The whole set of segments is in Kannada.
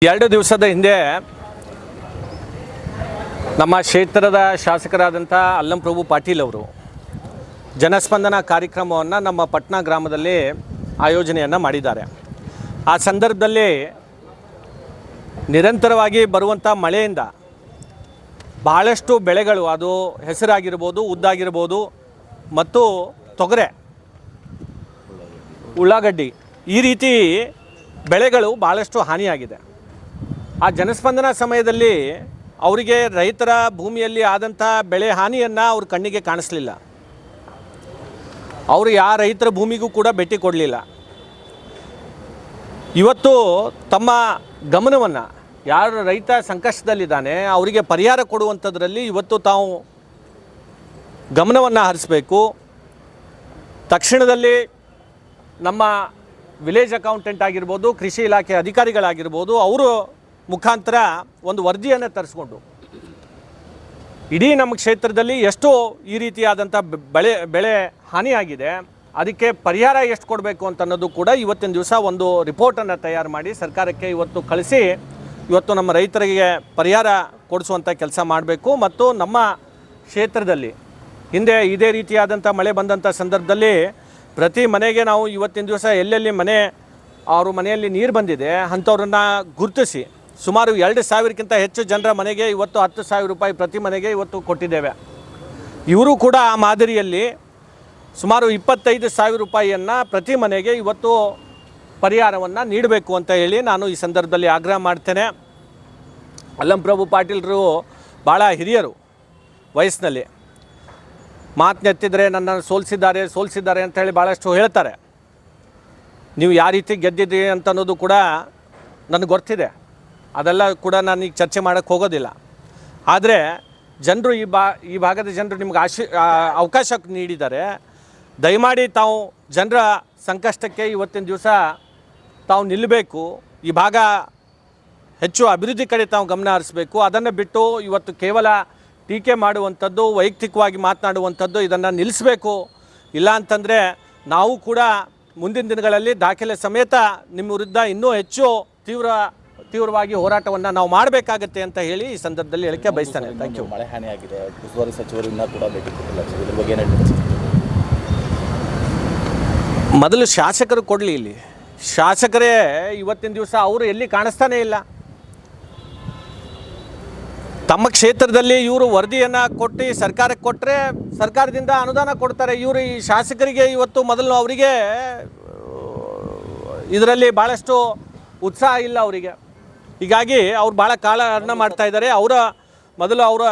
2 ದಿವಸದ ಹಿಂದೆ ನಮ್ಮ ಕ್ಷೇತ್ರದ ಶಾಸಕರಾದಂಥ ಅಲ್ಲಂ ಪ್ರಭು ಪಾಟೀಲ್ ಅವರು ಜನಸ್ಪಂದನ ಕಾರ್ಯಕ್ರಮವನ್ನು ನಮ್ಮ ಪಟ್ನಾ ಗ್ರಾಮದಲ್ಲಿ ಆಯೋಜನೆಯನ್ನು ಮಾಡಿದ್ದಾರೆ. ಆ ಸಂದರ್ಭದಲ್ಲಿ ನಿರಂತರವಾಗಿ ಬರುವಂಥ ಮಳೆಯಿಂದ ಬಹಳಷ್ಟು ಬೆಳೆಗಳು, ಅದು ಹೆಸರಾಗಿರ್ಬೋದು, ಉದ್ದಾಗಿರ್ಬೋದು ಮತ್ತು ತೊಗರೆ, ಉಳ್ಳಾಗಡ್ಡಿ, ಈ ರೀತಿ ಬೆಳೆಗಳು ಭಾಳಷ್ಟು ಹಾನಿಯಾಗಿದೆ. ಆ ಜನಸ್ಪಂದನ ಸಮಯದಲ್ಲಿ ಅವರಿಗೆ ರೈತರ ಭೂಮಿಯಲ್ಲಿ ಆದಂಥ ಬೆಳೆ ಹಾನಿಯನ್ನು ಅವ್ರ ಕಣ್ಣಿಗೆ ಕಾಣಿಸ್ಲಿಲ್ಲ. ಅವರು ಯಾವ ರೈತರ ಭೂಮಿಗೂ ಕೂಡ ಭೇಟಿ ಕೊಡಲಿಲ್ಲ. ಇವತ್ತು ತಮ್ಮ ಗಮನವನ್ನು, ಯಾರು ರೈತ ಸಂಕಷ್ಟದಲ್ಲಿದ್ದಾನೆ ಅವರಿಗೆ ಪರಿಹಾರ ಕೊಡುವಂಥದ್ರಲ್ಲಿ ಇವತ್ತು ತಾವು ಗಮನವನ್ನು ಹರಿಸಬೇಕು. ತಕ್ಷಣದಲ್ಲಿ ನಮ್ಮ ವಿಲೇಜ್ ಅಕೌಂಟೆಂಟ್ ಆಗಿರ್ಬೋದು, ಕೃಷಿ ಇಲಾಖೆ ಅಧಿಕಾರಿಗಳಾಗಿರ್ಬೋದು, ಅವರು ಮುಖಾಂತರ ಒಂದು ವರದಿಯನ್ನು ತರಿಸ್ಕೊಂಡು ಇಡೀ ನಮ್ಮ ಕ್ಷೇತ್ರದಲ್ಲಿ ಎಷ್ಟು ಈ ರೀತಿಯಾದಂಥ ಬೆಳೆ ಹಾನಿಯಾಗಿದೆ, ಅದಕ್ಕೆ ಪರಿಹಾರ ಎಷ್ಟು ಕೊಡಬೇಕು ಅಂತ ಅನ್ನೋದು ಕೂಡ ಇವತ್ತಿನ ದಿವಸ ಒಂದು ರಿಪೋರ್ಟನ್ನು ತಯಾರು ಮಾಡಿ ಸರ್ಕಾರಕ್ಕೆ ಇವತ್ತು ಕಳಿಸಿ ಇವತ್ತು ನಮ್ಮ ರೈತರಿಗೆ ಪರಿಹಾರ ಕೊಡಿಸುವಂಥ ಕೆಲಸ ಮಾಡಬೇಕು. ಮತ್ತು ನಮ್ಮ ಕ್ಷೇತ್ರದಲ್ಲಿ ಹಿಂದೆ ಇದೇ ರೀತಿಯಾದಂಥ ಮಳೆ ಬಂದಂಥ ಸಂದರ್ಭದಲ್ಲಿ ಪ್ರತಿ ಮನೆಗೆ ನಾವು ಇವತ್ತಿನ ದಿವಸ ಎಲ್ಲೆಲ್ಲಿ ಅವ್ರ ಮನೆಯಲ್ಲಿ ನೀರು ಬಂದಿದೆ ಅಂಥವ್ರನ್ನ ಗುರುತಿಸಿ ಸುಮಾರು 2,000ಕ್ಕಿಂತ ಹೆಚ್ಚು ಜನರ ಮನೆಗೆ ಇವತ್ತು 10,000 ರೂಪಾಯಿ ಪ್ರತಿ ಮನೆಗೆ ಇವತ್ತು ಕೊಟ್ಟಿದ್ದೇವೆ. ಇವರು ಕೂಡ ಆ ಮಾದರಿಯಲ್ಲಿ ಸುಮಾರು 25,000 ರೂಪಾಯಿಯನ್ನು ಪ್ರತಿ ಮನೆಗೆ ಇವತ್ತು ಪರಿಹಾರವನ್ನು ನೀಡಬೇಕು ಅಂತ ಹೇಳಿ ನಾನು ಈ ಸಂದರ್ಭದಲ್ಲಿ ಆಗ್ರಹ ಮಾಡ್ತೇನೆ. ಅಲ್ಲಂ ಪ್ರಭು ಪಾಟೀಲರು ಭಾಳ ಹಿರಿಯರು ವಯಸ್ಸಿನಲ್ಲಿ, ಮಾತನ್ನೆತ್ತಿದರೆ ನನ್ನನ್ನು ಸೋಲಿಸಿದ್ದಾರೆ ಅಂತ ಹೇಳಿ ಭಾಳಷ್ಟು ಹೇಳ್ತಾರೆ. ನೀವು ಯಾವ ರೀತಿ ಗೆದ್ದಿದ್ದೀರಿ ಅಂತ ಅನ್ನೋದು ಕೂಡ ನನಗೆ ಗೊತ್ತಿದೆ, ಅದೆಲ್ಲ ಕೂಡ ನಾನು ಈಗ ಚರ್ಚೆ ಮಾಡೋಕ್ಕೆ ಹೋಗೋದಿಲ್ಲ. ಆದರೆ ಜನರು ಈ ಭಾಗದ ಜನರು ನಿಮ್ಗೆ ಅವಕಾಶ ನೀಡಿದ್ದಾರೆ. ದಯಮಾಡಿ ತಾವು ಜನರ ಸಂಕಷ್ಟಕ್ಕೆ ಇವತ್ತಿನ ದಿವಸ ತಾವು ನಿಲ್ಲಬೇಕು. ಈ ಭಾಗ ಹೆಚ್ಚು ಅಭಿವೃದ್ಧಿ ಕಡೆ ತಾವು ಗಮನ ಹರಿಸಬೇಕು. ಅದನ್ನು ಬಿಟ್ಟು ಇವತ್ತು ಕೇವಲ ಟೀಕೆ ಮಾಡುವಂಥದ್ದು, ವೈಯಕ್ತಿಕವಾಗಿ ಮಾತನಾಡುವಂಥದ್ದು, ಇದನ್ನು ನಿಲ್ಲಿಸಬೇಕು. ಇಲ್ಲ ಅಂತಂದರೆ ನಾವು ಕೂಡ ಮುಂದಿನ ದಿನಗಳಲ್ಲಿ ದಾಖಲೆ ಸಮೇತ ನಿಮ್ಮ ವಿರುದ್ಧ ಇನ್ನೂ ಹೆಚ್ಚು ತೀವ್ರವಾಗಿ ಹೋರಾಟವನ್ನು ನಾವು ಮಾಡಬೇಕಾಗತ್ತೆ ಅಂತ ಹೇಳಿ ಈ ಸಂದರ್ಭದಲ್ಲಿ ಹೇಳಿಕೆ ಬಯಸ್ತೇನೆ. Thank you. ಮಳೆ ಹಾನಿಯಾಗಿದೆ, ಉಸ್ತುವಾರಿ ಸಚಿವರಿಂದ ಕೂಡ ಭೇಟಿ ಕೊಟ್ಟಿಲ್ಲ, ಇದ್ರ ಬಗ್ಗೆ ಏನು ಹೇಳ್ತೀವಿ? ಮೊದಲು ಶಾಸಕರು ಕೊಡಲಿ. ಇಲ್ಲಿ ಶಾಸಕರೇ ಇವತ್ತಿನ ದಿವಸ ಅವರು ಎಲ್ಲಿ ಕಾಣಿಸ್ತಾನೇ ಇಲ್ಲ. ತಮ್ಮ ಕ್ಷೇತ್ರದಲ್ಲಿ ಇವರು ವರದಿಯನ್ನು ಕೊಟ್ಟು ಸರ್ಕಾರಕ್ಕೆ ಕೊಟ್ಟರೆ ಸರ್ಕಾರದಿಂದ ಅನುದಾನ ಕೊಡ್ತಾರೆ. ಇವರು ಈ ಶಾಸಕರಿಗೆ ಇವತ್ತು ಮೊದಲು ಅವರಿಗೆ ಇದರಲ್ಲಿ ಭಾಳಷ್ಟು ಉತ್ಸಾಹ ಇಲ್ಲ ಅವರಿಗೆ. ಹೀಗಾಗಿ ಅವ್ರು ಭಾಳ ಕಾಲಹರಣ ಮಾಡ್ತಾ ಇದ್ದಾರೆ. ಮೊದಲು ಅವರ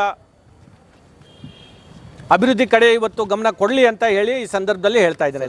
ಅಭಿವೃದ್ಧಿ ಕಡೆ ಇವತ್ತು ಗಮನ ಕೊಡಲಿ ಅಂತ ಹೇಳಿ ಈ ಸಂದರ್ಭದಲ್ಲಿ ಹೇಳ್ತಾ ಇದ್ದಾರೆ.